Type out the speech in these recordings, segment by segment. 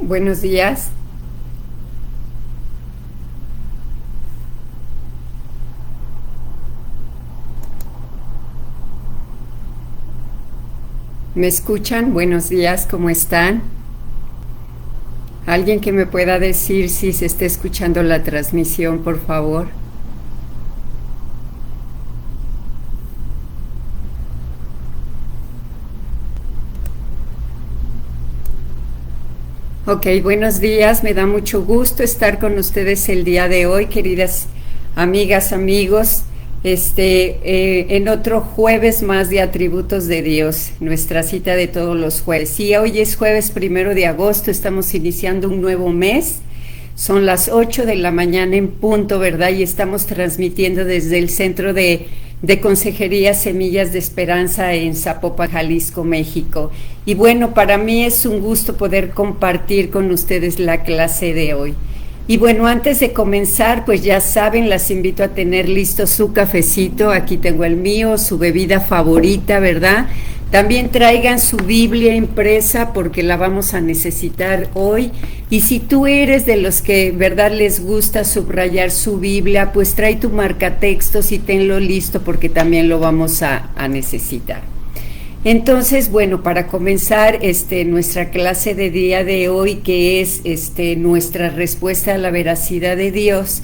Buenos días. ¿Me escuchan? Buenos días, ¿cómo están? ¿Alguien que me pueda decir si se está escuchando la transmisión, por favor? Ok, buenos días, me da mucho gusto estar con ustedes el día de hoy, queridas amigas, amigos, en otro jueves más de Atributos de Dios, nuestra cita de todos los jueves. Sí, hoy es jueves 1 de agosto, estamos iniciando un nuevo mes, son las 8 de la mañana en punto, ¿verdad? Y estamos transmitiendo desde el Centro de Consejería Semillas de Esperanza en Zapopan, Jalisco, México. Y bueno, para mí es un gusto poder compartir con ustedes la clase de hoy. Y bueno, antes de comenzar, pues ya saben, las invito a tener listo su cafecito. Aquí tengo el mío, su bebida favorita, ¿verdad? También traigan su Biblia impresa porque la vamos a necesitar hoy. Y si tú eres de los que, ¿verdad?, les gusta subrayar su Biblia, pues trae tu marcatextos y tenlo listo porque también lo vamos a necesitar. Entonces, bueno, para comenzar nuestra clase de día de hoy, que es nuestra respuesta a la veracidad de Dios,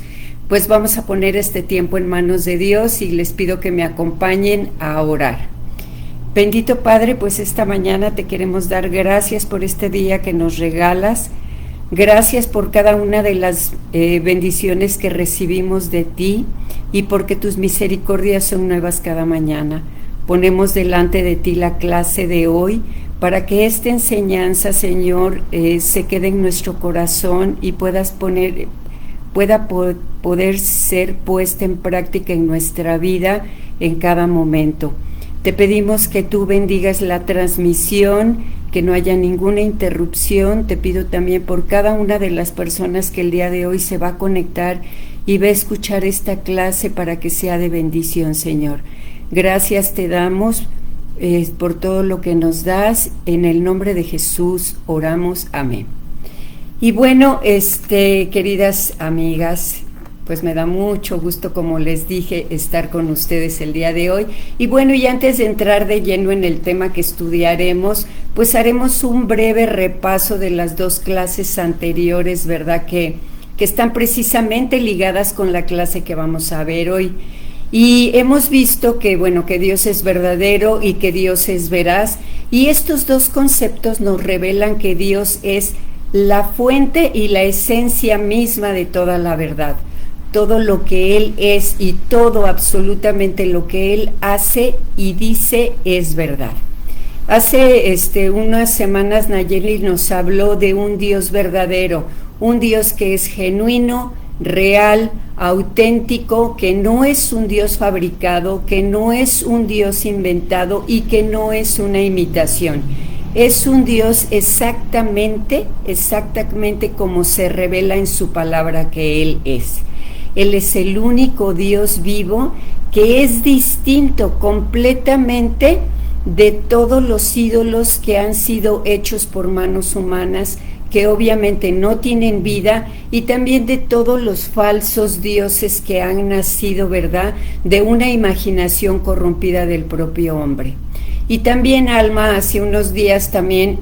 pues vamos a poner este tiempo en manos de Dios y les pido que me acompañen a orar. Bendito Padre, pues esta mañana te queremos dar gracias por este día que nos regalas. Gracias por cada una de las bendiciones que recibimos de ti y porque tus misericordias son nuevas cada mañana. Ponemos delante de ti la clase de hoy para que esta enseñanza, Señor, se quede en nuestro corazón y pueda poder ser puesta en práctica en nuestra vida en cada momento. Te pedimos que tú bendigas la transmisión, que no haya ninguna interrupción. Te pido también por cada una de las personas que el día de hoy se va a conectar y va a escuchar esta clase para que sea de bendición, Señor. Gracias te damos por todo lo que nos das. En el nombre de Jesús oramos. Amén. Y bueno, queridas amigas, pues me da mucho gusto, como les dije, estar con ustedes el día de hoy. Y bueno, y antes de entrar de lleno en el tema que estudiaremos, pues haremos un breve repaso de las dos clases anteriores, ¿verdad? Que están precisamente ligadas con la clase que vamos a ver hoy. Y hemos visto que, bueno, que Dios es verdadero y que Dios es veraz. Y estos dos conceptos nos revelan que Dios es la fuente y la esencia misma de toda la verdad. Todo lo que Él es y todo absolutamente lo que Él hace y dice es verdad. Hace unas semanas Nayeli nos habló de un Dios verdadero, un Dios que es genuino, real, auténtico, que no es un Dios fabricado, que no es un Dios inventado y que no es una imitación. Es un Dios exactamente como se revela en su palabra que Él es. Él es el único Dios vivo que es distinto completamente de todos los ídolos que han sido hechos por manos humanas, que obviamente no tienen vida, y también de todos los falsos dioses que han nacido, ¿verdad?, de una imaginación corrompida del propio hombre. Y también Alma hace unos días también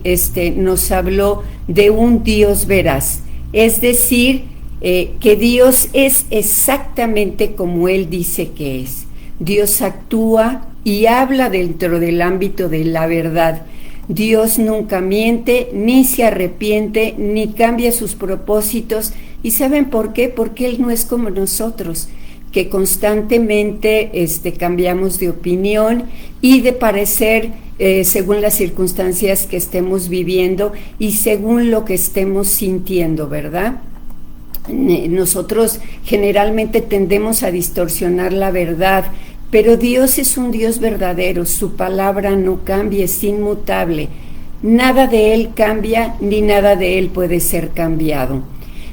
nos habló de un Dios veraz, es decir, que Dios es exactamente como Él dice que es. Dios actúa y habla dentro del ámbito de la verdad. Dios nunca miente, ni se arrepiente, ni cambia sus propósitos. ¿Y saben por qué? Porque Él no es como nosotros, que constantemente cambiamos de opinión y de parecer según las circunstancias que estemos viviendo y según lo que estemos sintiendo, ¿verdad? Nosotros generalmente tendemos a distorsionar la verdad, pero Dios es un Dios verdadero, su palabra no cambia, es inmutable. Nada de Él cambia, ni nada de Él puede ser cambiado.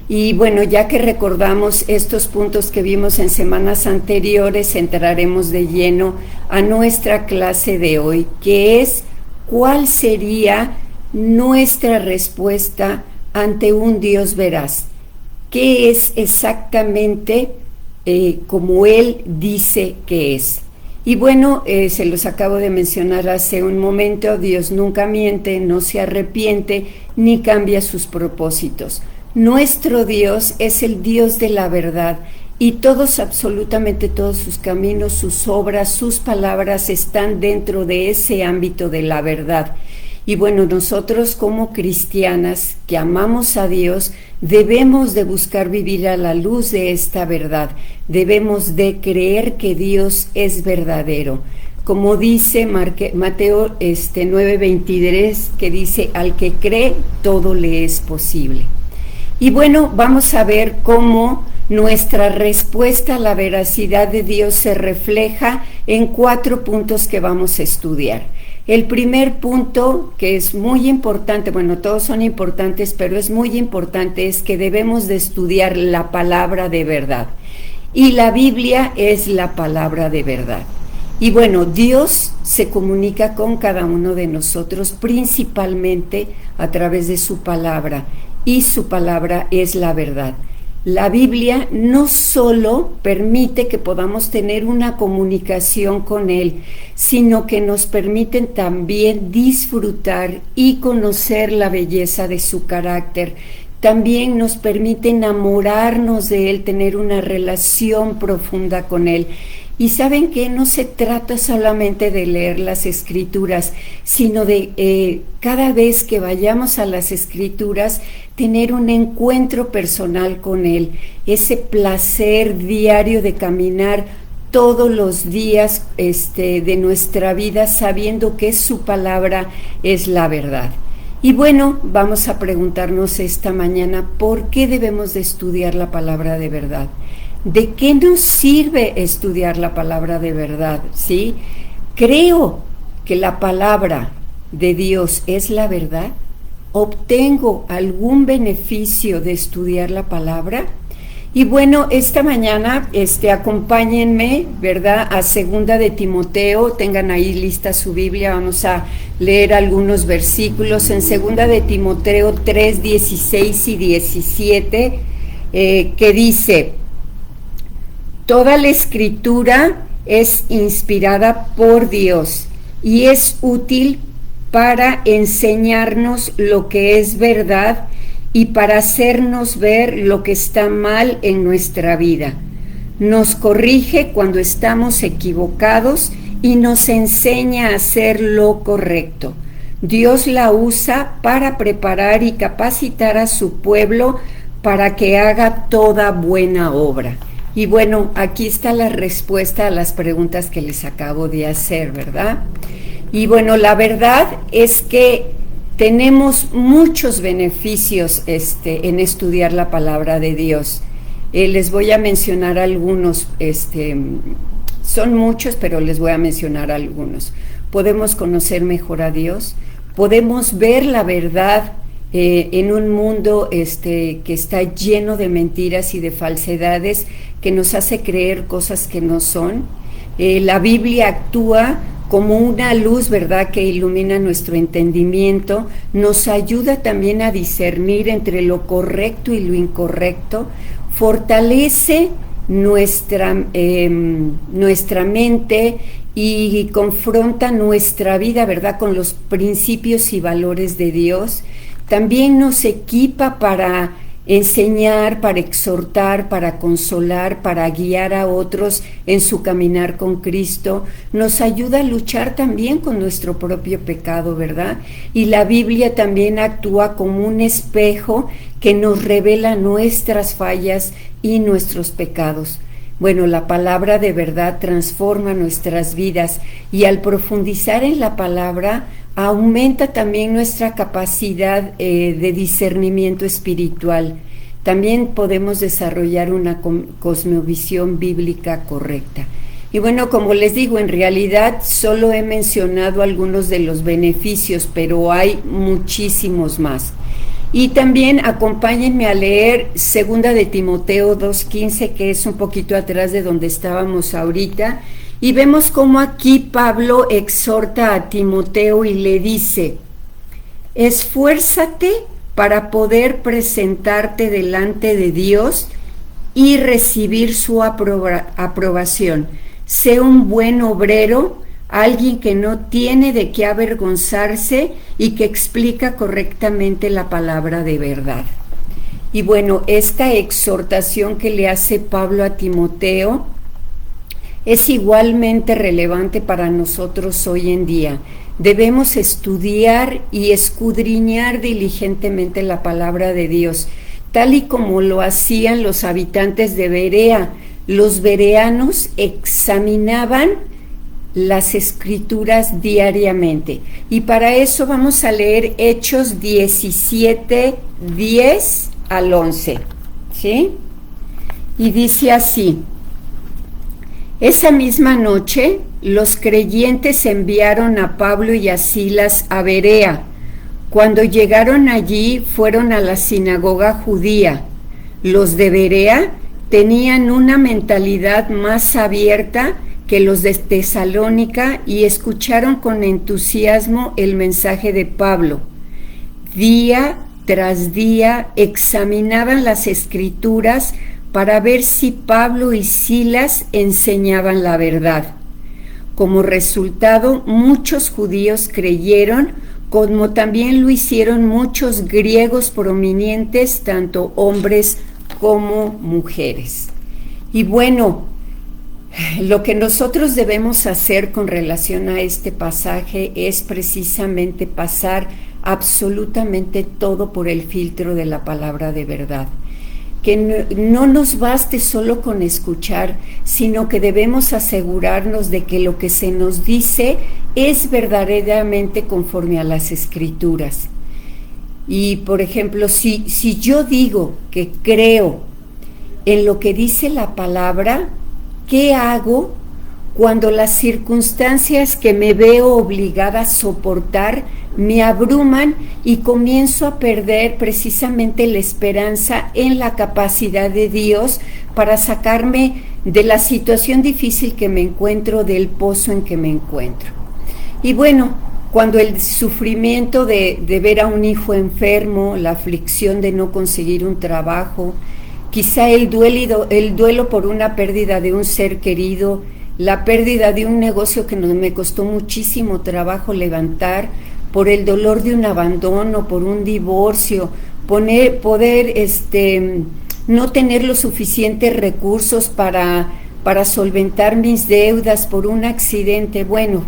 Y bueno, ya que recordamos estos puntos que vimos en semanas anteriores, entraremos de lleno a nuestra clase de hoy, que es ¿cuál sería nuestra respuesta ante un Dios veraz, que es exactamente como Él dice que es. Y bueno, se los acabo de mencionar hace un momento, Dios nunca miente, no se arrepiente, ni cambia sus propósitos. Nuestro Dios es el Dios de la verdad, y todos, absolutamente todos sus caminos, sus obras, sus palabras están dentro de ese ámbito de la verdad. Y bueno, nosotros como cristianas que amamos a Dios, debemos de buscar vivir a la luz de esta verdad. Debemos de creer que Dios es verdadero. Como dice Mateo 9:23, que dice, al que cree, todo le es posible. Y bueno, vamos a ver cómo nuestra respuesta a la veracidad de Dios se refleja en 4 puntos que vamos a estudiar. El primer punto, que es muy importante, bueno, todos son importantes, pero es muy importante, es que debemos de estudiar la palabra de verdad. Y la Biblia es la palabra de verdad. Y bueno, Dios se comunica con cada uno de nosotros principalmente a través de su palabra, y su palabra es la verdad. La Biblia no solo permite que podamos tener una comunicación con Él, sino que nos permiten también disfrutar y conocer la belleza de su carácter. También nos permite enamorarnos de Él, tener una relación profunda con Él. Y saben que no se trata solamente de leer las Escrituras, sino de cada vez que vayamos a las Escrituras, tener un encuentro personal con Él, ese placer diario de caminar todos los días de nuestra vida sabiendo que su palabra es la verdad. Y bueno, vamos a preguntarnos esta mañana, ¿por qué debemos de estudiar la palabra de verdad? ¿De qué nos sirve estudiar la palabra de verdad? ¿Sí? ¿Creo que la palabra de Dios es la verdad? ¿Obtengo algún beneficio de estudiar la palabra? Y bueno, esta mañana acompáñenme, ¿verdad?, a 2 de Timoteo. Tengan ahí lista su Biblia, vamos a leer algunos versículos en 2 de Timoteo 3, 16 y 17, que dice: toda la Escritura es inspirada por Dios y es útil para enseñarnos lo que es verdad y para hacernos ver lo que está mal en nuestra vida. Nos corrige cuando estamos equivocados y nos enseña a hacer lo correcto. Dios la usa para preparar y capacitar a su pueblo para que haga toda buena obra. Y bueno, aquí está la respuesta a las preguntas que les acabo de hacer, ¿verdad? Y bueno, la verdad es que tenemos muchos beneficios en estudiar la palabra de Dios. Les voy a mencionar algunos, son muchos, pero les voy a mencionar algunos. Podemos conocer mejor a Dios, podemos ver la verdad en un mundo que está lleno de mentiras y de falsedades que nos hace creer cosas que no son. La Biblia actúa como una luz, ¿verdad?, que ilumina nuestro entendimiento, nos ayuda también a discernir entre lo correcto y lo incorrecto, fortalece nuestra mente y confronta nuestra vida, ¿verdad?, con los principios y valores de Dios. También nos equipa para enseñar, para exhortar, para consolar, para guiar a otros en su caminar con Cristo. Nos ayuda a luchar también con nuestro propio pecado, ¿verdad? Y la Biblia también actúa como un espejo que nos revela nuestras fallas y nuestros pecados. Bueno, la palabra de verdad transforma nuestras vidas y al profundizar en la palabra aumenta también nuestra capacidad de discernimiento espiritual. También podemos desarrollar una cosmovisión bíblica correcta. Y bueno, como les digo, en realidad solo he mencionado algunos de los beneficios, pero hay muchísimos más. Y también acompáñenme a leer 2 de Timoteo 2:15, que es un poquito atrás de donde estábamos ahorita, y vemos cómo aquí Pablo exhorta a Timoteo y le dice: esfuérzate para poder presentarte delante de Dios y recibir su aprobación. Sé un buen obrero, alguien que no tiene de qué avergonzarse y que explica correctamente la palabra de verdad. Y bueno, esta exhortación que le hace Pablo a Timoteo es igualmente relevante para nosotros hoy en día. Debemos estudiar y escudriñar diligentemente la palabra de Dios, tal y como lo hacían los habitantes de Berea. Los bereanos examinaban las escrituras diariamente. Y para eso vamos a leer Hechos 17, 10 al 11, ¿sí? Y dice así: esa misma noche los creyentes enviaron a Pablo y a Silas a Berea. Cuando llegaron allí fueron a la sinagoga judía. Los de Berea tenían una mentalidad más abierta que los de Tesalónica y escucharon con entusiasmo el mensaje de Pablo. Día tras día examinaban las escrituras para ver si Pablo y Silas enseñaban la verdad. Como resultado, muchos judíos creyeron, como también lo hicieron muchos griegos prominentes, tanto hombres como mujeres. Y bueno, lo que nosotros debemos hacer con relación a este pasaje es precisamente pasar absolutamente todo por el filtro de la palabra de verdad. Que no nos baste solo con escuchar, sino que debemos asegurarnos de que lo que se nos dice es verdaderamente conforme a las escrituras. Y por ejemplo, si yo digo que creo en lo que dice la palabra, ¿qué hago cuando las circunstancias que me veo obligada a soportar me abruman y comienzo a perder precisamente la esperanza en la capacidad de Dios para sacarme de la situación difícil que me encuentro, del pozo en que me encuentro? Y bueno, cuando el sufrimiento de ver a un hijo enfermo, la aflicción de no conseguir un trabajo, quizá el duelo por una pérdida de un ser querido, la pérdida de un negocio que me costó muchísimo trabajo levantar, por el dolor de un abandono, por un divorcio, poder no tener los suficientes recursos para solventar mis deudas, por un accidente. Bueno,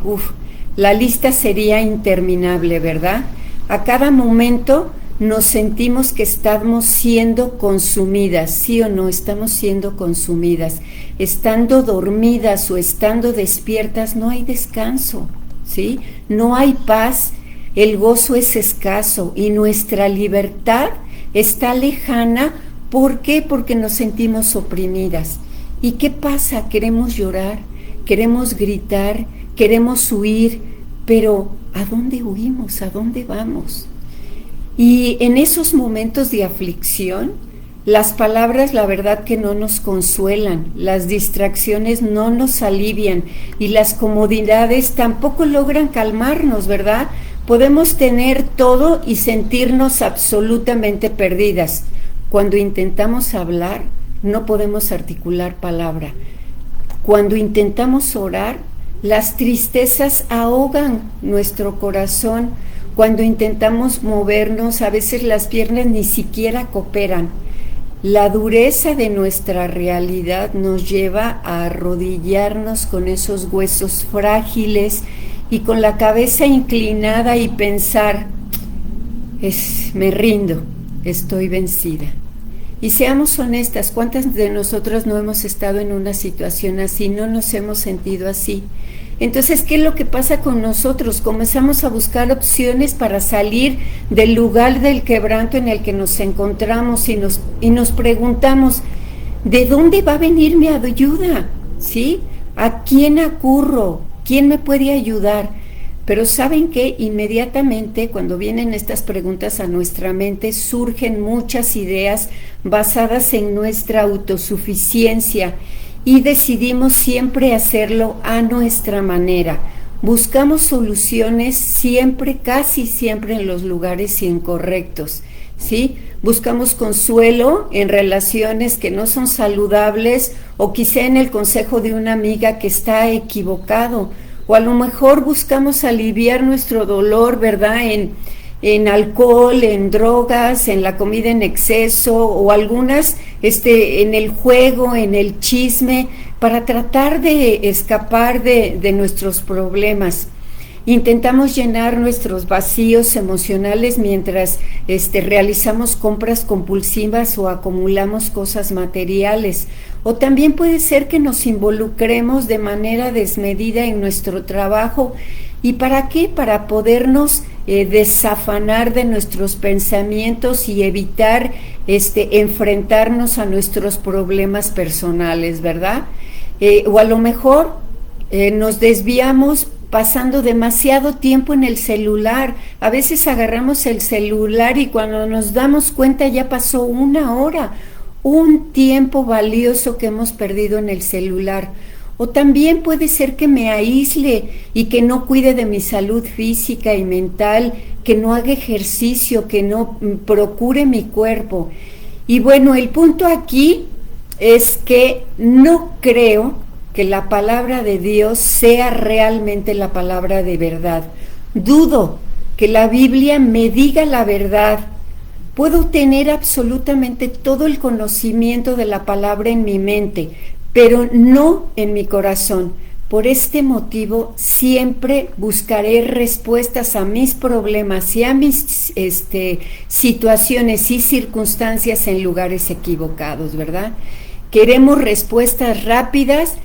la lista sería interminable, ¿verdad? A cada momento nos sentimos que estamos siendo consumidas, ¿sí o no? Estamos siendo consumidas. Estando dormidas o estando despiertas no hay descanso, ¿sí? No hay paz, el gozo es escaso y nuestra libertad está lejana. ¿Por qué? Porque nos sentimos oprimidas. ¿Y qué pasa? Queremos llorar, queremos gritar, queremos huir, pero ¿a dónde huimos? ¿A dónde vamos? Y en esos momentos de aflicción, las palabras, la verdad que no nos consuelan, las distracciones no nos alivian y las comodidades tampoco logran calmarnos, ¿verdad? Podemos tener todo y sentirnos absolutamente perdidas. Cuando intentamos hablar, no podemos articular palabra. Cuando intentamos orar, las tristezas ahogan nuestro corazón. Cuando intentamos movernos, a veces las piernas ni siquiera cooperan. La dureza de nuestra realidad nos lleva a arrodillarnos con esos huesos frágiles y con la cabeza inclinada y pensar, me rindo, estoy vencida. Y seamos honestas, ¿cuántas de nosotros no hemos estado en una situación así, no nos hemos sentido así? Entonces, ¿qué es lo que pasa con nosotros? Comenzamos a buscar opciones para salir del lugar del quebranto en el que nos encontramos y nos preguntamos, ¿de dónde va a venir mi ayuda? ¿Sí? ¿A quién acurro? ¿Quién me puede ayudar? Pero ¿saben qué? Inmediatamente cuando vienen estas preguntas a nuestra mente surgen muchas ideas basadas en nuestra autosuficiencia y decidimos siempre hacerlo a nuestra manera. Buscamos soluciones siempre, casi siempre en los lugares incorrectos. ¿sí? Buscamos consuelo en relaciones que no son saludables o quizá en el consejo de una amiga que está equivocado. O a lo mejor buscamos aliviar nuestro dolor, ¿verdad? En alcohol, en drogas, en la comida en exceso o algunas en el juego, en el chisme, para tratar de escapar de nuestros problemas. Intentamos llenar nuestros vacíos emocionales mientras realizamos compras compulsivas o acumulamos cosas materiales. O también puede ser que nos involucremos de manera desmedida en nuestro trabajo. ¿Y para qué? Para podernos desafanar de nuestros pensamientos y evitar enfrentarnos a nuestros problemas personales, ¿verdad? O a lo mejor nos desviamos pasando demasiado tiempo en el celular. A veces agarramos el celular y cuando nos damos cuenta ya pasó 1 hora, un tiempo valioso que hemos perdido en el celular. O también puede ser que me aísle y que no cuide de mi salud física y mental, que no haga ejercicio, que no procure mi cuerpo. Y bueno, el punto aquí es que no creo que la palabra de Dios sea realmente la palabra de verdad. Dudo que la Biblia me diga la verdad. Puedo tener absolutamente todo el conocimiento de la palabra en mi mente, pero no en mi corazón. Por este motivo siempre buscaré respuestas a mis problemas y a mis situaciones y circunstancias en lugares equivocados, ¿verdad? Queremos respuestas rápidas,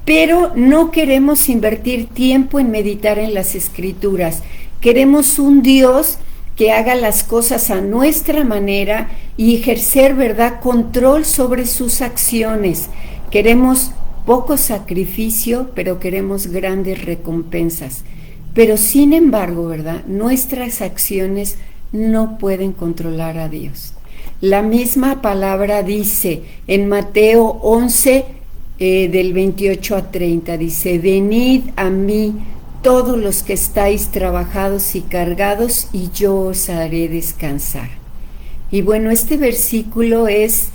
pero no queremos invertir tiempo en meditar en las Escrituras. Queremos un Dios que haga las cosas a nuestra manera y ejercer, ¿verdad?, control sobre sus acciones. Queremos poco sacrificio, pero queremos grandes recompensas. Pero sin embargo, ¿verdad?, nuestras acciones no pueden controlar a Dios. La misma palabra dice en Mateo 11, del 28 a 30, dice: venid a mí todos los que estáis trabajados y cargados, y yo os haré descansar. Y bueno, este versículo es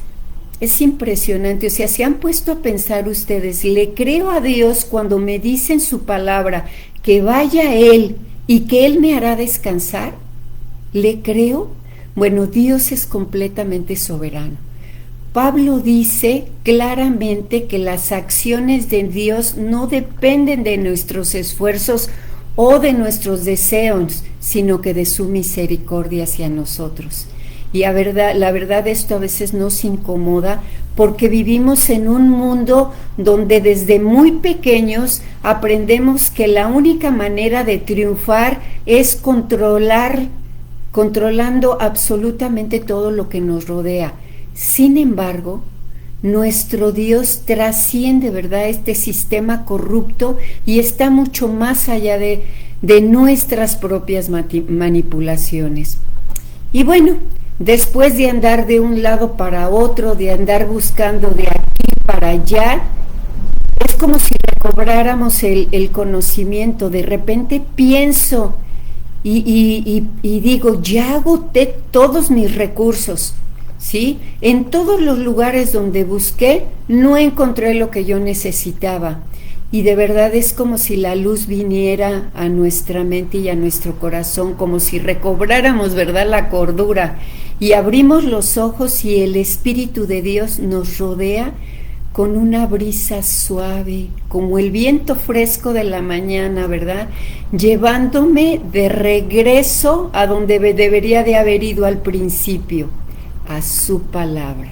impresionante. O sea, ¿se han puesto a pensar ustedes? ¿Le creo a Dios cuando me dice en su palabra que vaya a Él y que Él me hará descansar? ¿Le creo? Bueno, Dios es completamente soberano. Pablo dice claramente que las acciones de Dios no dependen de nuestros esfuerzos o de nuestros deseos, sino que de su misericordia hacia nosotros. Y la verdad esto a veces nos incomoda porque vivimos en un mundo donde desde muy pequeños aprendemos que la única manera de triunfar es controlando absolutamente todo lo que nos rodea. Sin embargo, nuestro Dios trasciende, ¿verdad?, este sistema corrupto y está mucho más allá de nuestras propias manipulaciones. Y bueno, después de andar de un lado para otro, de andar buscando de aquí para allá, es como si recobráramos el conocimiento. De repente pienso y digo, ya agoté todos mis recursos, ¿sí? En todos los lugares donde busqué, no encontré lo que yo necesitaba. Y de verdad es como si la luz viniera a nuestra mente y a nuestro corazón, como si recobráramos, ¿verdad?, la cordura. Y abrimos los ojos y el Espíritu de Dios nos rodea con una brisa suave, como el viento fresco de la mañana, ¿verdad?, llevándome de regreso a donde debería de haber ido al principio, a su palabra.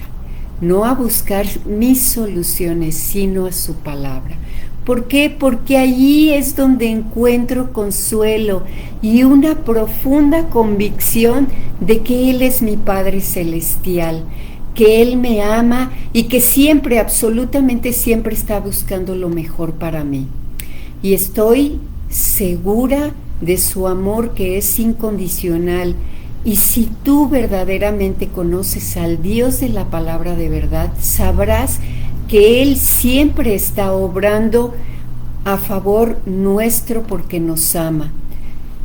No a buscar mis soluciones, sino a su palabra. ¿Por qué? Porque allí es donde encuentro consuelo y una profunda convicción de que Él es mi Padre Celestial, que Él me ama y que siempre, absolutamente siempre está buscando lo mejor para mí. Y estoy segura de su amor, que es incondicional. Y si tú verdaderamente conoces al Dios de la palabra de verdad, sabrás que Él siempre está obrando a favor nuestro porque nos ama.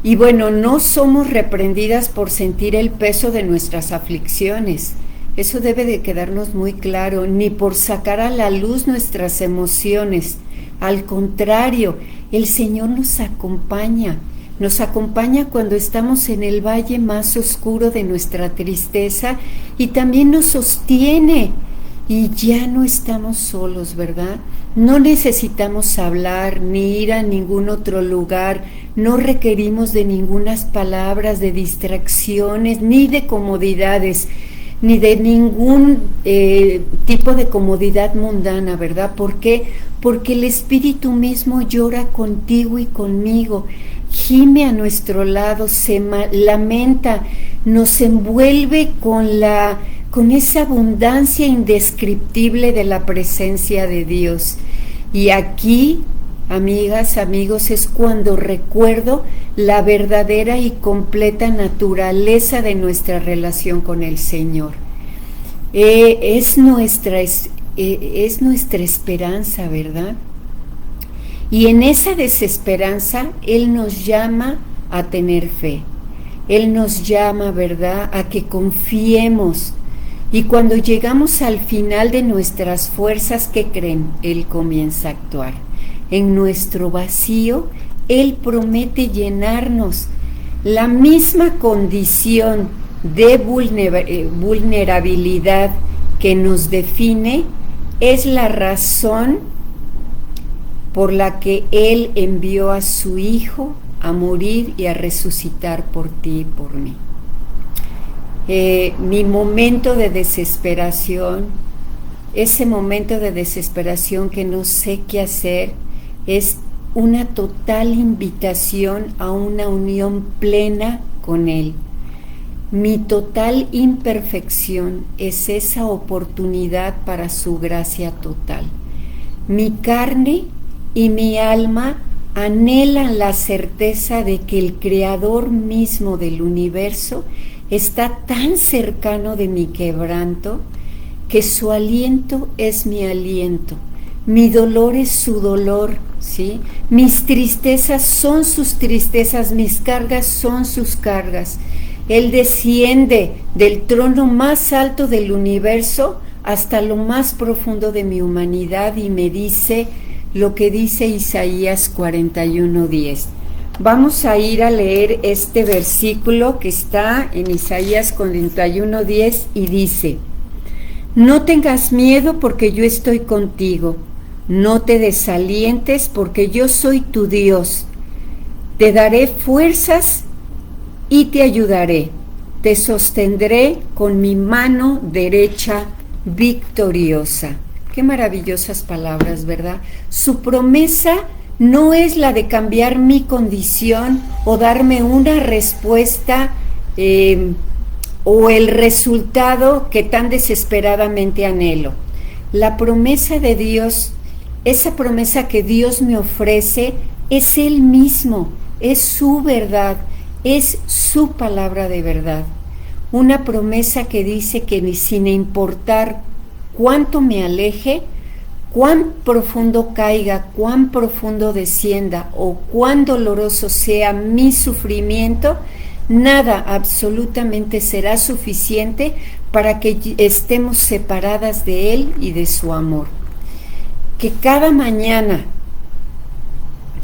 Y bueno, no somos reprendidas por sentir el peso de nuestras aflicciones. Eso debe de quedarnos muy claro, ni por sacar a la luz nuestras emociones. Al contrario, el Señor nos acompaña cuando estamos en el valle más oscuro de nuestra tristeza y también nos sostiene. Y ya no estamos solos, ¿verdad? No necesitamos hablar ni ir a ningún otro lugar, no requerimos de ningunas palabras, de distracciones, ni de comodidades, ni de ningún tipo de comodidad mundana, ¿verdad? ¿Por qué? Porque el Espíritu mismo llora contigo y conmigo, gime a nuestro lado, se lamenta, nos envuelve con esa abundancia indescriptible de la presencia de Dios. Y aquí, amigas, amigos, es cuando recuerdo la verdadera y completa naturaleza de nuestra relación con el Señor. Es nuestra esperanza, ¿verdad? Y en esa desesperanza Él nos llama a tener fe. Él nos llama, ¿verdad?, a que confiemos. Y cuando llegamos al final de nuestras fuerzas, ¿qué creen? Él comienza a actuar. En nuestro vacío, Él promete llenarnos. La misma condición de vulnerabilidad que nos define es la razón por la que Él envió a su Hijo a morir y a resucitar por ti y por mí. Mi momento de desesperación, ese momento de desesperación que no sé qué hacer, es una total invitación a una unión plena con Él. Mi total imperfección es esa oportunidad para su gracia total. Mi carne y mi alma anhelan la certeza de que el Creador mismo del universo está tan cercano de mi quebranto que su aliento es mi aliento, mi dolor es su dolor, ¿sí? Mis tristezas son sus tristezas, mis cargas son sus cargas. Él desciende del trono más alto del universo hasta lo más profundo de mi humanidad y me dice lo que dice Isaías 41:10. Vamos a ir a leer este versículo que está en Isaías 41:10 y dice: no tengas miedo porque yo estoy contigo, no te desalientes porque yo soy tu Dios, te daré fuerzas y te ayudaré, te sostendré con mi mano derecha victoriosa. Qué maravillosas palabras, ¿verdad? Su promesa no es la de cambiar mi condición o darme una respuesta o el resultado que tan desesperadamente anhelo. La promesa de Dios, esa promesa que Dios me ofrece, es Él mismo, es su verdad, es su palabra de verdad. Una promesa que dice que sin importar cuánto me aleje, cuán profundo caiga, cuán profundo descienda o cuán doloroso sea mi sufrimiento, nada absolutamente será suficiente para que estemos separadas de Él y de su amor. Que cada mañana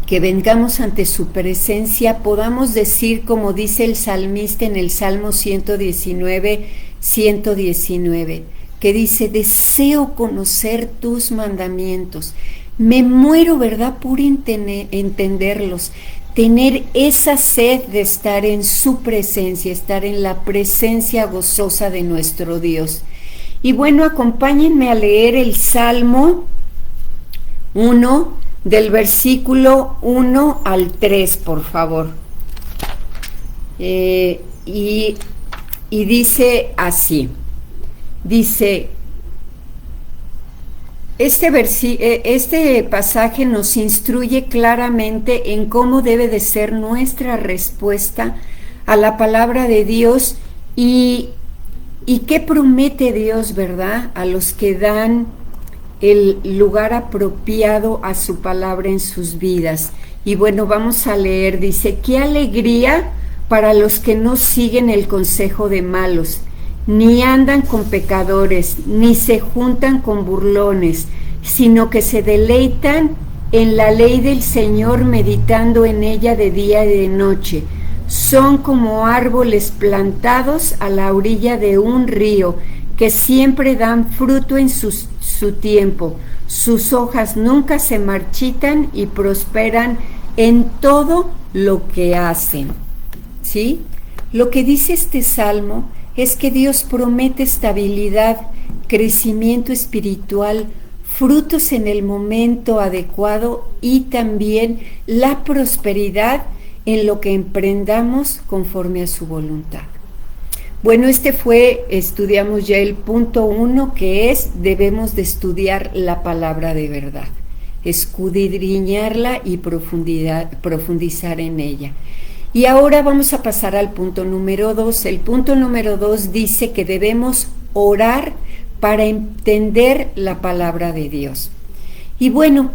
que vengamos ante su presencia podamos decir, como dice el salmista en el Salmo 119, que dice: deseo conocer tus mandamientos, me muero, ¿verdad?, por entenderlos, tener esa sed de estar en su presencia, estar en la presencia gozosa de nuestro Dios. Y bueno, acompáñenme a leer el Salmo 1, del versículo 1 al 3, por favor. Y dice así. Dice, este pasaje nos instruye claramente en cómo debe de ser nuestra respuesta a la palabra de Dios y qué promete Dios, ¿verdad?, a los que dan el lugar apropiado a su palabra en sus vidas. Y bueno, vamos a leer, dice, qué alegría para los que no siguen el consejo de malos, ni andan con pecadores, ni se juntan con burlones, sino que se deleitan en la ley del Señor, meditando en ella de día y de noche. Son como árboles plantados a la orilla de un río, que siempre dan fruto en su tiempo. Sus hojas nunca se marchitan y prosperan en todo lo que hacen. ¿Sí? Lo que dice este salmo es que Dios promete estabilidad, crecimiento espiritual, frutos en el momento adecuado y también la prosperidad en lo que emprendamos conforme a su voluntad. Bueno, estudiamos ya el punto 1, que es, debemos de estudiar la palabra de verdad, escudriñarla y profundizar en ella. Y ahora vamos a pasar al punto número 2. El punto número 2 dice que debemos orar para entender la palabra de Dios. Y bueno,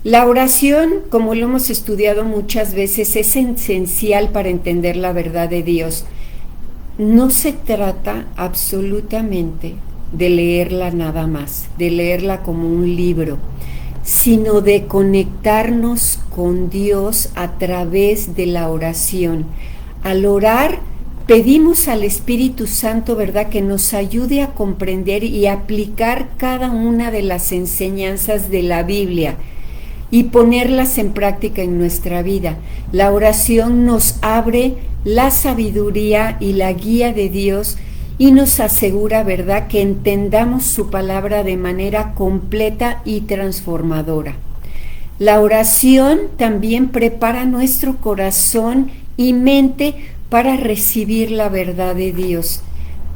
la oración, como lo hemos estudiado muchas veces, es esencial para entender la verdad de Dios. No se trata absolutamente de leerla nada más, de leerla como un libro, sino de conectarnos con Dios a través de la oración. Al orar, pedimos al Espíritu Santo, ¿verdad?, que nos ayude a comprender y aplicar cada una de las enseñanzas de la Biblia y ponerlas en práctica en nuestra vida. La oración nos abre la sabiduría y la guía de Dios y nos asegura, ¿verdad?, que entendamos su palabra de manera completa y transformadora. La oración también prepara nuestro corazón y mente para recibir la verdad de Dios.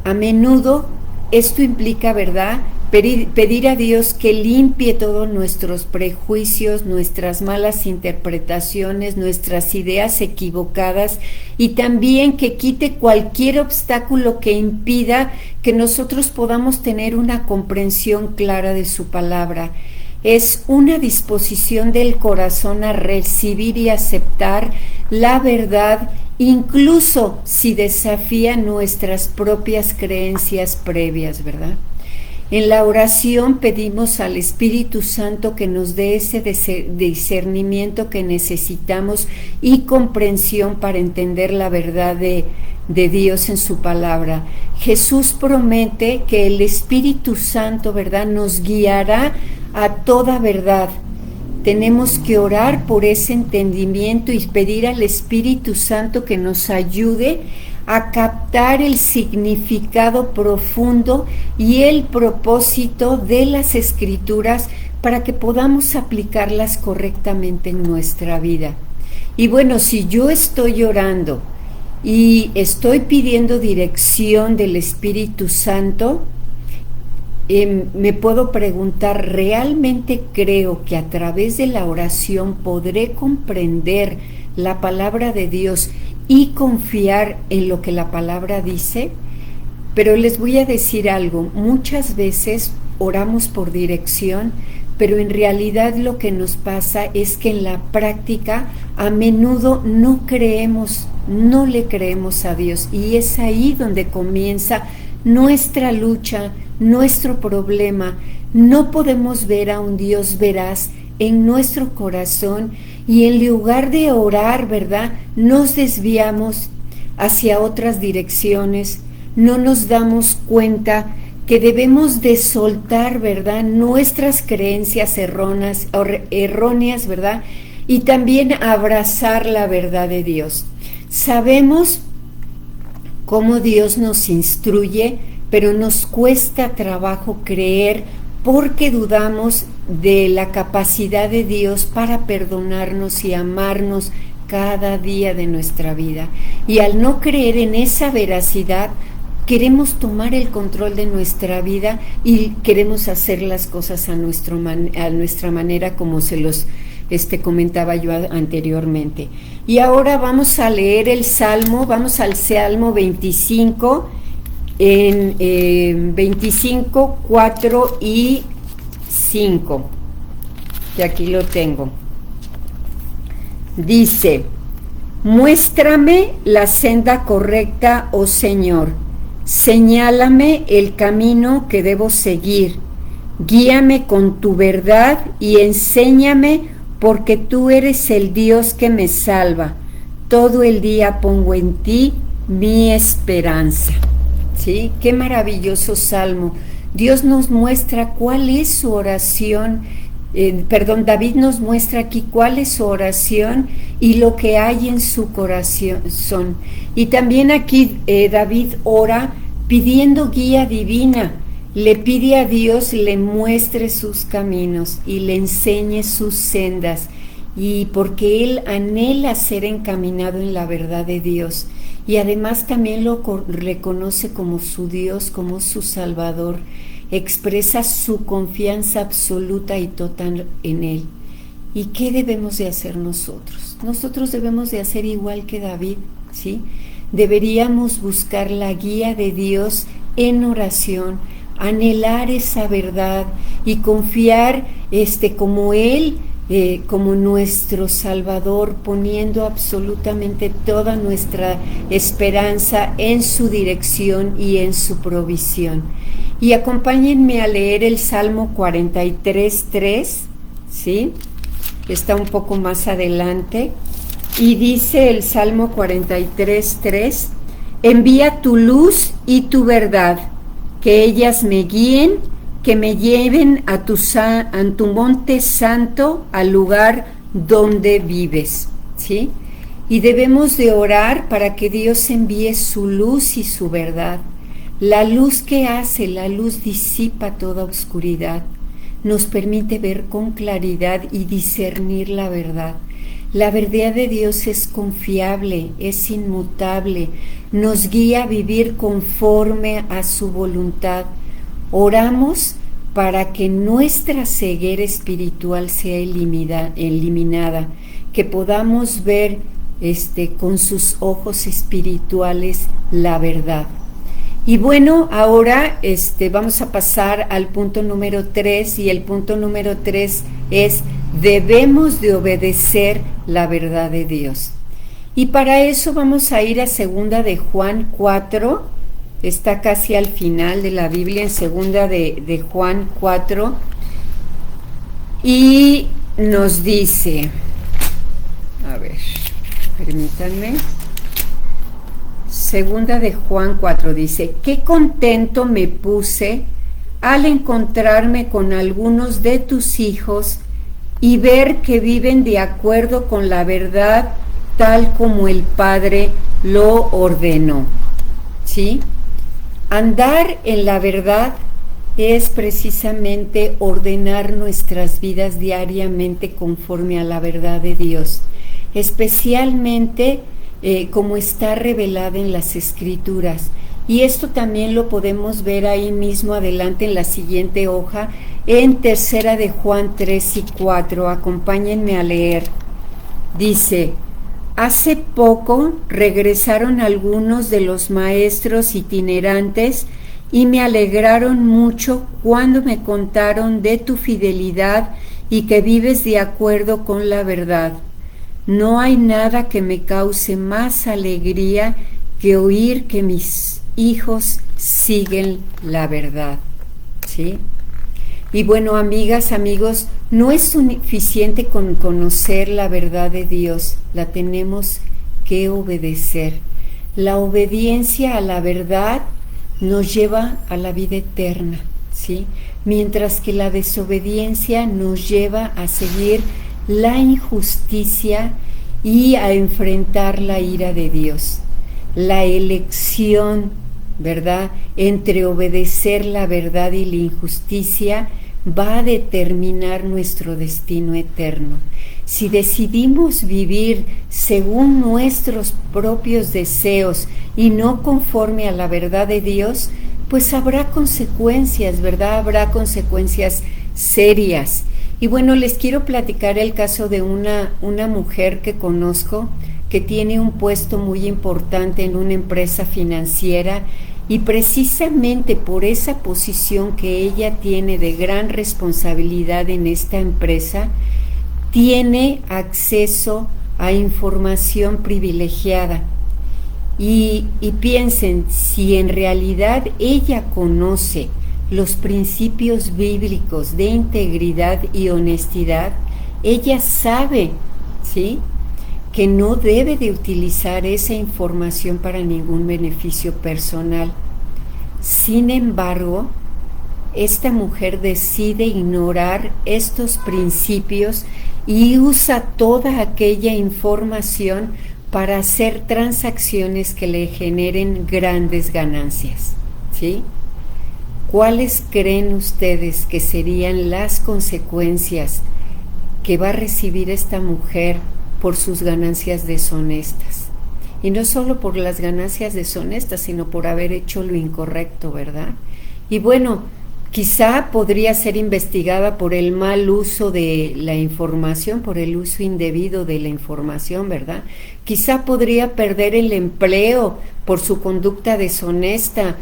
A menudo esto implica, ¿verdad?, pedir a Dios que limpie todos nuestros prejuicios, nuestras malas interpretaciones, nuestras ideas equivocadas, y también que quite cualquier obstáculo que impida que nosotros podamos tener una comprensión clara de su palabra. Es una disposición del corazón a recibir y aceptar la verdad, incluso si desafía nuestras propias creencias previas, ¿verdad? En la oración pedimos al Espíritu Santo que nos dé ese discernimiento que necesitamos y comprensión para entender la verdad de Dios en su palabra. Jesús promete que el Espíritu Santo, ¿verdad?, nos guiará a toda verdad. Tenemos que orar por ese entendimiento y pedir al Espíritu Santo que nos ayude a captar el significado profundo y el propósito de las Escrituras para que podamos aplicarlas correctamente en nuestra vida. Y bueno, si yo estoy orando y estoy pidiendo dirección del Espíritu Santo, me puedo preguntar, ¿realmente creo que a través de la oración podré comprender la palabra de Dios y confiar en lo que la palabra dice? Pero les voy a decir algo, muchas veces oramos por dirección, pero en realidad lo que nos pasa es que en la práctica a menudo no le creemos a Dios, y es ahí donde comienza nuestra lucha, nuestro problema. No podemos ver a un Dios veraz en nuestro corazón, y en lugar de orar, ¿verdad?, nos desviamos hacia otras direcciones. No nos damos cuenta que debemos de soltar, ¿verdad?, nuestras creencias erróneas, ¿verdad?, y también abrazar la verdad de Dios. Sabemos cómo Dios nos instruye, pero nos cuesta trabajo creer porque dudamos de la capacidad de Dios para perdonarnos y amarnos cada día de nuestra vida. Y al no creer en esa veracidad, queremos tomar el control de nuestra vida y queremos hacer las cosas a nuestra manera, como se los comentaba yo anteriormente. Y ahora vamos a leer el Salmo, vamos al Salmo 25, en 25, 4 y 5, que aquí lo tengo. Dice: muéstrame la senda correcta, oh Señor, señálame el camino que debo seguir, guíame con tu verdad y enséñame, porque tú eres el Dios que me salva. Todo el día pongo en ti mi esperanza. ¿Sí? Qué maravilloso salmo. Dios nos muestra cuál es su oración. David nos muestra aquí cuál es su oración y lo que hay en su corazón. Y también aquí David ora pidiendo guía divina. Le pide a Dios le muestre sus caminos y le enseñe sus sendas, y porque él anhela ser encaminado en la verdad de Dios, y además también lo reconoce como su Dios, como su Salvador. Expresa su confianza absoluta y total en Él. ¿Y qué debemos de hacer nosotros? Nosotros debemos de hacer igual que David, ¿sí? Deberíamos buscar la guía de Dios en oración, anhelar esa verdad y confiar como Él, como nuestro Salvador, poniendo absolutamente toda nuestra esperanza en su dirección y en su provisión. Y acompáñenme a leer el Salmo 43:3, ¿sí? Está un poco más adelante, y dice el Salmo 43:3: envía tu luz y tu verdad, que ellas me guíen, que me lleven a tu monte santo, al lugar donde vives, ¿sí? Y debemos de orar para que Dios envíe su luz y su verdad. La luz que hace, la luz disipa toda oscuridad, nos permite ver con claridad y discernir la verdad. La verdad de Dios es confiable, es inmutable, nos guía a vivir conforme a su voluntad. Oramos para que nuestra ceguera espiritual sea eliminada, que podamos ver con sus ojos espirituales la verdad. Y bueno, ahora vamos a pasar al punto número 3, y el punto número 3 es: debemos de obedecer la verdad de Dios. Y para eso vamos a ir a 2 de Juan 4, está casi al final de la Biblia, en 2 de Juan 4, y nos dice, a ver, permítanme, 2 de Juan 4 dice: qué contento me puse al encontrarme con algunos de tus hijos y ver que viven de acuerdo con la verdad, tal como el Padre lo ordenó. ¿Sí? Andar en la verdad es precisamente ordenar nuestras vidas diariamente conforme a la verdad de Dios, especialmente como está revelada en las Escrituras. Y esto también lo podemos ver ahí mismo adelante en la siguiente hoja, en 3 de Juan 3 y 4. Acompáñenme a leer. Dice: hace poco regresaron algunos de los maestros itinerantes y me alegraron mucho cuando me contaron de tu fidelidad y que vives de acuerdo con la verdad. No hay nada que me cause más alegría que oír que mis hijos siguen la verdad. ¿Sí? Y bueno, amigas, amigos, no es suficiente con conocer la verdad de Dios, la tenemos que obedecer. La obediencia a la verdad nos lleva a la vida eterna, ¿sí? Mientras que la desobediencia nos lleva a seguir la injusticia y a enfrentar la ira de Dios. La elección, ¿verdad?, entre obedecer la verdad y la injusticia va a determinar nuestro destino eterno. Si decidimos vivir según nuestros propios deseos y no conforme a la verdad de Dios, pues habrá consecuencias, ¿verdad? Habrá consecuencias serias. Y bueno, les quiero platicar el caso de una mujer que conozco, que tiene un puesto muy importante en una empresa financiera, y precisamente por esa posición que ella tiene de gran responsabilidad en esta empresa, tiene acceso a información privilegiada. Y piensen, si en realidad ella conoce los principios bíblicos de integridad y honestidad, ella sabe, ¿sí?, que no debe de utilizar esa información para ningún beneficio personal. Sin embargo, esta mujer decide ignorar estos principios y usa toda aquella información para hacer transacciones que le generen grandes ganancias, ¿sí? ¿Cuáles creen ustedes que serían las consecuencias que va a recibir esta mujer por sus ganancias deshonestas? Y no solo por las ganancias deshonestas, sino por haber hecho lo incorrecto, ¿verdad? Y bueno, quizá podría ser investigada por el mal uso de la información, por el uso indebido de la información, ¿verdad? Quizá podría perder el empleo por su conducta deshonesta,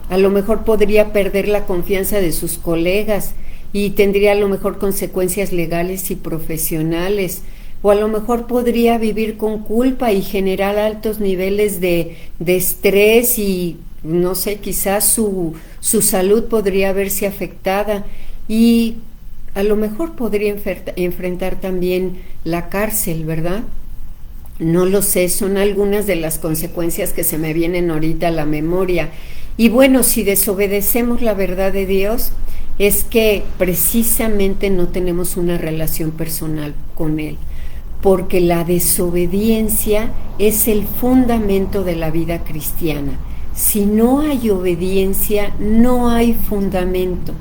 a lo mejor podría perder la confianza de sus colegas y tendría a lo mejor consecuencias legales y profesionales, o a lo mejor podría vivir con culpa y generar altos niveles de estrés y no sé, quizás su salud podría verse afectada y a lo mejor podría enfrentar también la cárcel, ¿verdad? No lo sé, son algunas de las consecuencias que se me vienen ahorita a la memoria. Y bueno, si desobedecemos la verdad de Dios, es que precisamente no tenemos una relación personal con Él, porque la desobediencia es el fundamento de la vida cristiana. Si no hay obediencia, no hay fundamento.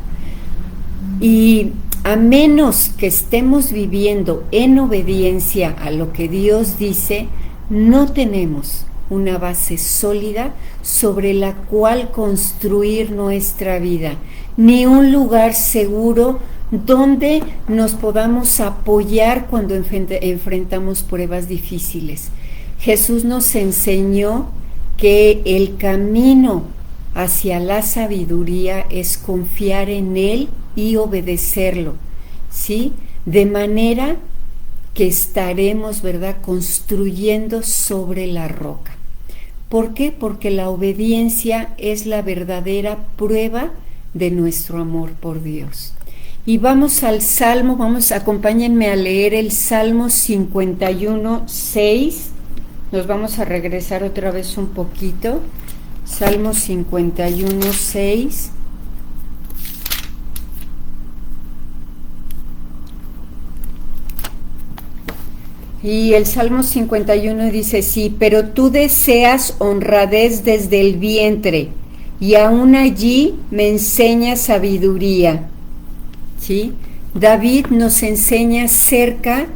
Y a menos que estemos viviendo en obediencia a lo que Dios dice, no tenemos una base sólida sobre la cual construir nuestra vida, ni un lugar seguro donde nos podamos apoyar cuando enfrentamos pruebas difíciles. Jesús nos enseñó que el camino hacia la sabiduría es confiar en Él y obedecerlo, ¿sí? De manera que estaremos, ¿verdad?, construyendo sobre la roca. ¿Por qué? Porque la obediencia es la verdadera prueba de nuestro amor por Dios. Y vamos al Salmo, acompáñenme a leer el Salmo 51:6. Nos vamos a regresar otra vez un poquito. Salmo 51:6. Y el Salmo 51 dice, sí, pero tú deseas honradez desde el vientre, y aún allí me enseñas sabiduría. ¿Sí? David nos enseña acerca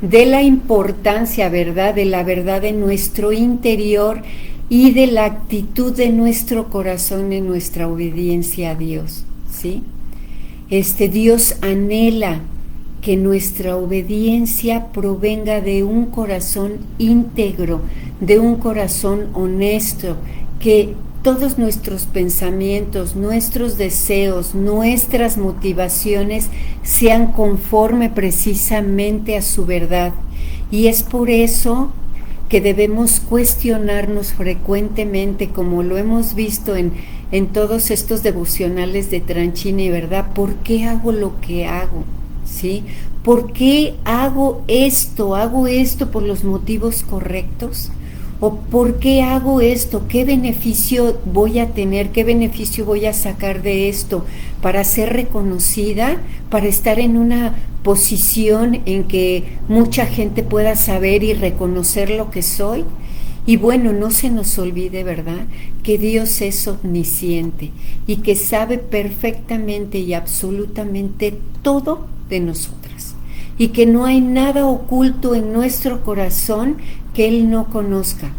de la importancia, ¿verdad?, de la verdad de nuestro interior y de la actitud de nuestro corazón en nuestra obediencia a Dios, ¿sí? Dios anhela que nuestra obediencia provenga de un corazón íntegro, de un corazón honesto, que todos nuestros pensamientos, nuestros deseos, nuestras motivaciones sean conforme precisamente a su verdad. Y es por eso que debemos cuestionarnos frecuentemente, como lo hemos visto en todos estos devocionales de Tranchini, ¿verdad? ¿Por qué hago lo que hago? ¿Sí? ¿Por qué hago esto? ¿Hago esto por los motivos correctos? ¿O por qué hago esto? ¿Qué beneficio voy a tener? ¿Qué beneficio voy a sacar de esto? ¿Para ser reconocida? ¿Para estar en una posición en que mucha gente pueda saber y reconocer lo que soy? Y bueno, no se nos olvide, ¿verdad?, que Dios es omnisciente y que sabe perfectamente y absolutamente todo de nosotras, y que no hay nada oculto en nuestro corazón que Él no conozca,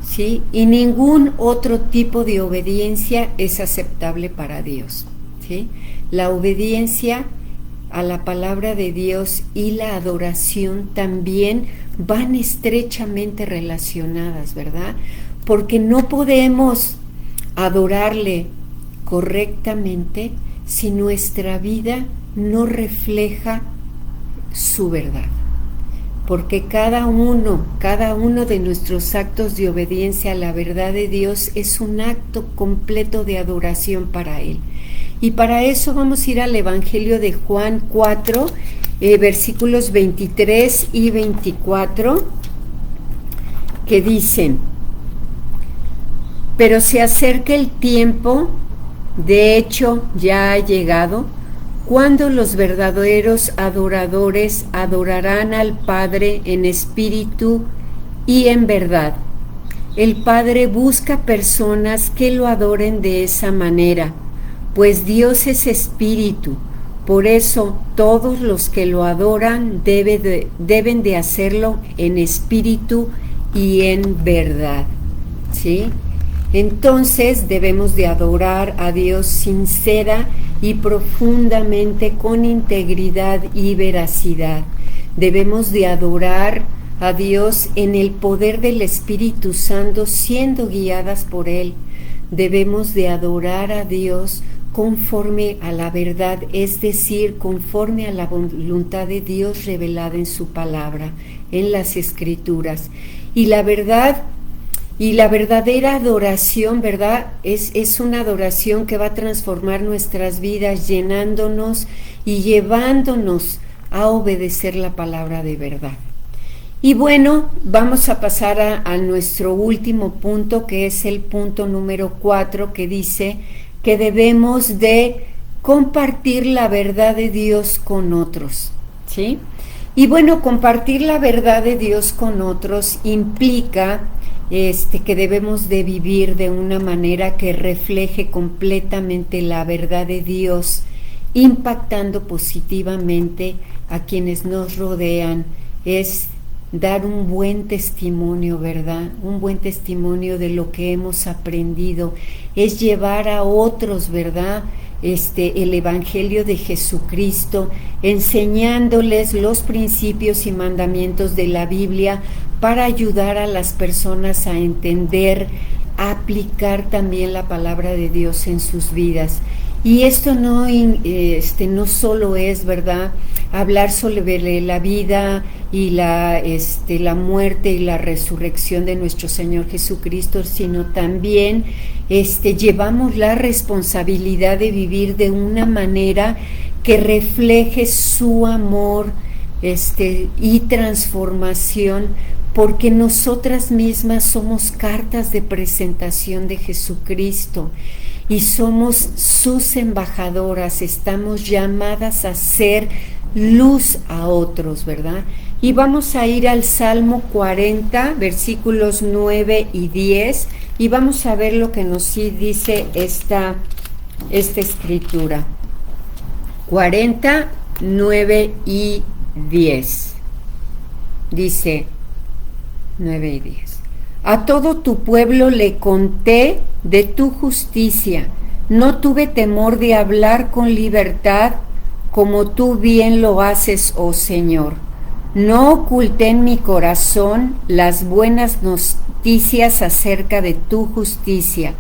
¿sí? Y ningún otro tipo de obediencia es aceptable para Dios, ¿sí? La obediencia a la palabra de Dios y la adoración también van estrechamente relacionadas, ¿verdad? Porque no podemos adorarle correctamente si nuestra vida no refleja su verdad. porque cada uno de nuestros actos de obediencia a la verdad de Dios es un acto completo de adoración para Él. Y para eso vamos a ir al Evangelio de Juan 4, versículos 23 y 24, que dicen: pero se acerca el tiempo, de hecho ya ha llegado, cuando los verdaderos adoradores adorarán al Padre en espíritu y en verdad. El Padre busca personas que lo adoren de esa manera, pues Dios es espíritu. Por eso todos los que lo adoran deben de hacerlo en espíritu y en verdad. ¿Sí? Entonces debemos de adorar a Dios sincera y profundamente, con integridad y veracidad. Debemos de adorar a Dios en el poder del Espíritu Santo, siendo guiadas por Él. Debemos de adorar a Dios conforme a la verdad, es decir, conforme a la voluntad de Dios revelada en su palabra, en las Escrituras. Y la verdadera adoración, ¿verdad? Es una adoración que va a transformar nuestras vidas, llenándonos y llevándonos a obedecer la palabra de verdad. Y bueno, vamos a pasar a nuestro último punto, que es el punto número 4, que dice que debemos de compartir la verdad de Dios con otros, ¿sí? Y bueno, compartir la verdad de Dios con otros implica que debemos de vivir de una manera que refleje completamente la verdad de Dios, impactando positivamente a quienes nos rodean. Es dar un buen testimonio, ¿verdad? Un buen testimonio de lo que hemos aprendido. Es llevar a otros, ¿verdad? El Evangelio de Jesucristo, enseñándoles los principios y mandamientos de la Biblia para ayudar a las personas a entender, a aplicar también la palabra de Dios en sus vidas. Y esto no solo es, ¿verdad?, hablar sobre la vida y la muerte y la resurrección de nuestro Señor Jesucristo, sino también llevamos la responsabilidad de vivir de una manera que refleje su amor y transformación, porque nosotras mismas somos cartas de presentación de Jesucristo y somos sus embajadoras. Estamos llamadas a ser luz a otros, ¿verdad? Y vamos a ir al Salmo 40, versículos 9 y 10, y vamos a ver lo que nos dice esta escritura. 40, 9 y 10. Dice 9 y 10. A todo tu pueblo le conté de tu justicia. No tuve temor de hablar con libertad, como tú bien lo haces, oh Señor. No oculté en mi corazón las buenas noticias acerca de tu justicia.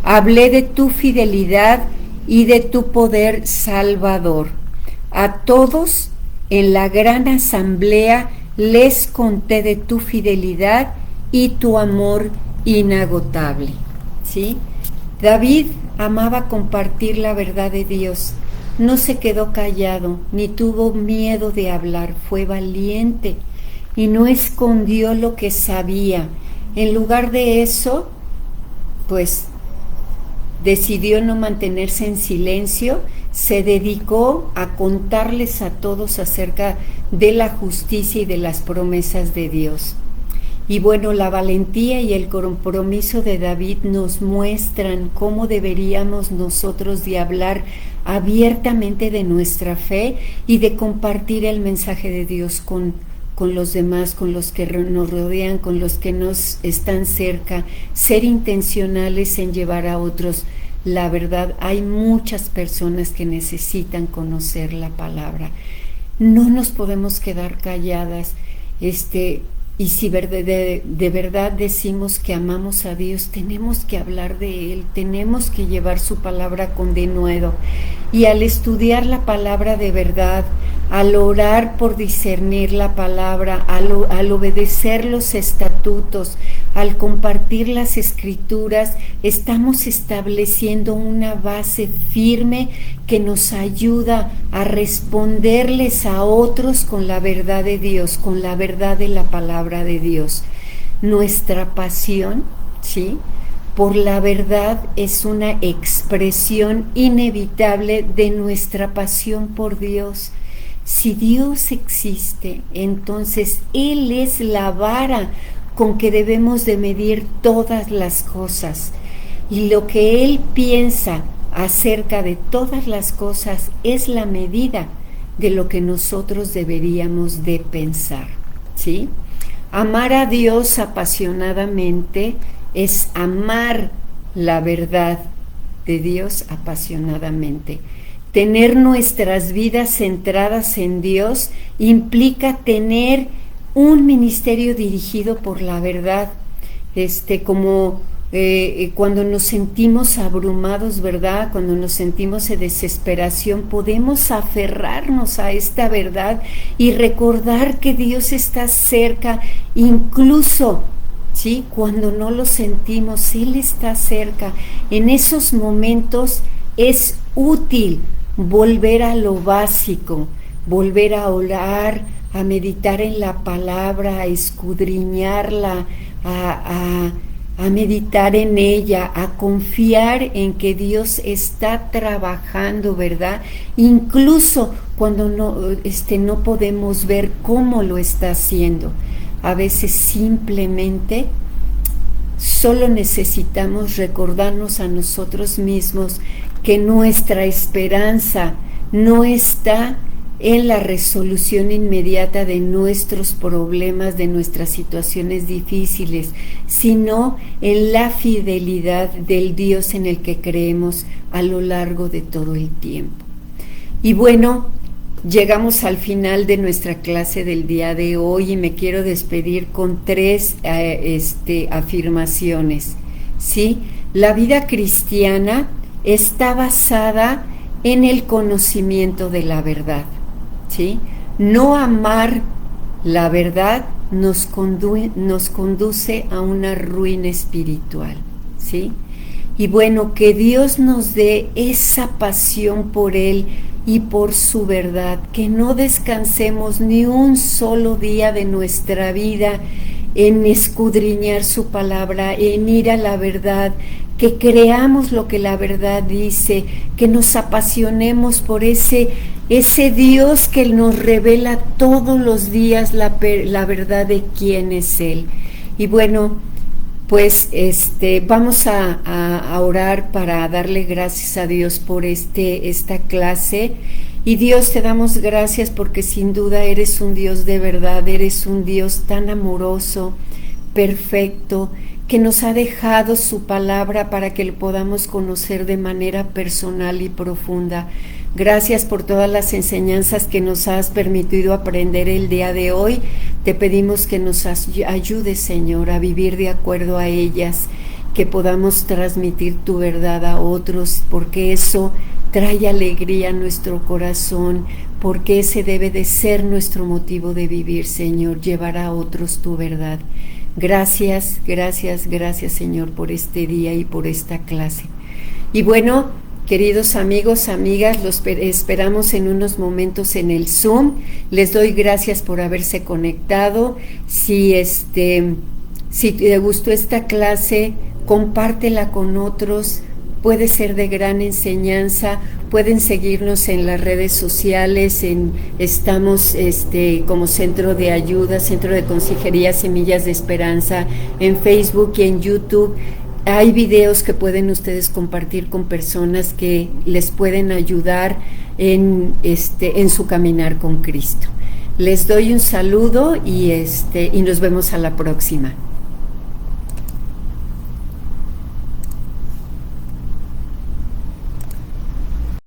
Hablé de tu fidelidad y de tu poder salvador. A todos en la gran asamblea les conté de tu fidelidad y tu amor inagotable. ¿Sí? David amaba compartir la verdad de Dios. No se quedó callado, ni tuvo miedo de hablar, fue valiente y no escondió lo que sabía. En lugar de eso, pues decidió no mantenerse en silencio, se dedicó a contarles a todos acerca de la justicia y de las promesas de Dios. Y bueno, la valentía y el compromiso de David nos muestran cómo deberíamos nosotros de hablar abiertamente de nuestra fe y de compartir el mensaje de Dios con los demás, con los que nos rodean, con los que nos están cerca, ser intencionales en llevar a otros la verdad. Hay muchas personas que necesitan conocer la palabra. No nos podemos quedar calladas. Y si de verdad decimos que amamos a Dios, tenemos que hablar de Él, tenemos que llevar su palabra con denuedo. Y al estudiar la palabra de verdad, al orar por discernir la palabra, al obedecer los estatutos, al compartir las escrituras, estamos estableciendo una base firme que nos ayuda a responderles a otros con la verdad de Dios, con la verdad de la palabra de Dios. Nuestra pasión, ¿sí?, por la verdad es una expresión inevitable de nuestra pasión por Dios. Si Dios existe, entonces Él es la vara con que debemos de medir todas las cosas. Y lo que Él piensa acerca de todas las cosas es la medida de lo que nosotros deberíamos de pensar, ¿sí? Amar a Dios apasionadamente es amar la verdad de Dios apasionadamente. Tener nuestras vidas centradas en Dios implica tener un ministerio dirigido por la verdad, como cuando nos sentimos abrumados, ¿verdad? Cuando nos sentimos en desesperación, podemos aferrarnos a esta verdad y recordar que Dios está cerca, incluso, ¿sí?, cuando no lo sentimos, Él está cerca. En esos momentos es útil volver a lo básico, volver a orar, a meditar en la palabra, a escudriñarla, a meditar en ella, a confiar en que Dios está trabajando, ¿verdad? Incluso cuando no podemos ver cómo lo está haciendo. A veces simplemente solo necesitamos recordarnos a nosotros mismos que nuestra esperanza no está en la resolución inmediata de nuestros problemas, de nuestras situaciones difíciles, sino en la fidelidad del Dios en el que creemos a lo largo de todo el tiempo. Y bueno, llegamos al final de nuestra clase del día de hoy y me quiero despedir con 3 afirmaciones, ¿sí? La vida cristiana está basada en el conocimiento de la verdad, ¿sí? No amar la verdad nos conduce a una ruina espiritual, ¿sí? Y bueno, que Dios nos dé esa pasión por Él y por su verdad, que no descansemos ni un solo día de nuestra vida en escudriñar su palabra, en ir a la verdad, que creamos lo que la verdad dice, que nos apasionemos por ese Dios que nos revela todos los días la verdad de quién es Él. Y bueno, pues vamos a orar para darle gracias a Dios por esta clase. Y Dios, te damos gracias porque sin duda eres un Dios de verdad, eres un Dios tan amoroso, perfecto, que nos ha dejado su palabra para que lo podamos conocer de manera personal y profunda. Gracias por todas las enseñanzas que nos has permitido aprender el día de hoy. Te pedimos que nos ayudes, Señor, a vivir de acuerdo a ellas, que podamos transmitir tu verdad a otros, porque eso trae alegría a nuestro corazón, porque ese debe de ser nuestro motivo de vivir, Señor, llevar a otros tu verdad. Gracias, gracias, gracias, Señor, por este día y por esta clase. Y bueno, queridos amigos, amigas, los esperamos en unos momentos en el Zoom. Les doy gracias por haberse conectado. Si te gustó esta clase, compártela con otros. Puede ser de gran enseñanza. Pueden seguirnos en las redes sociales. Estamos como Centro de Ayuda, Centro de Consejería Semillas de Esperanza, en Facebook y en YouTube. Hay videos que pueden ustedes compartir con personas que les pueden ayudar en su caminar con Cristo. Les doy un saludo y nos vemos a la próxima.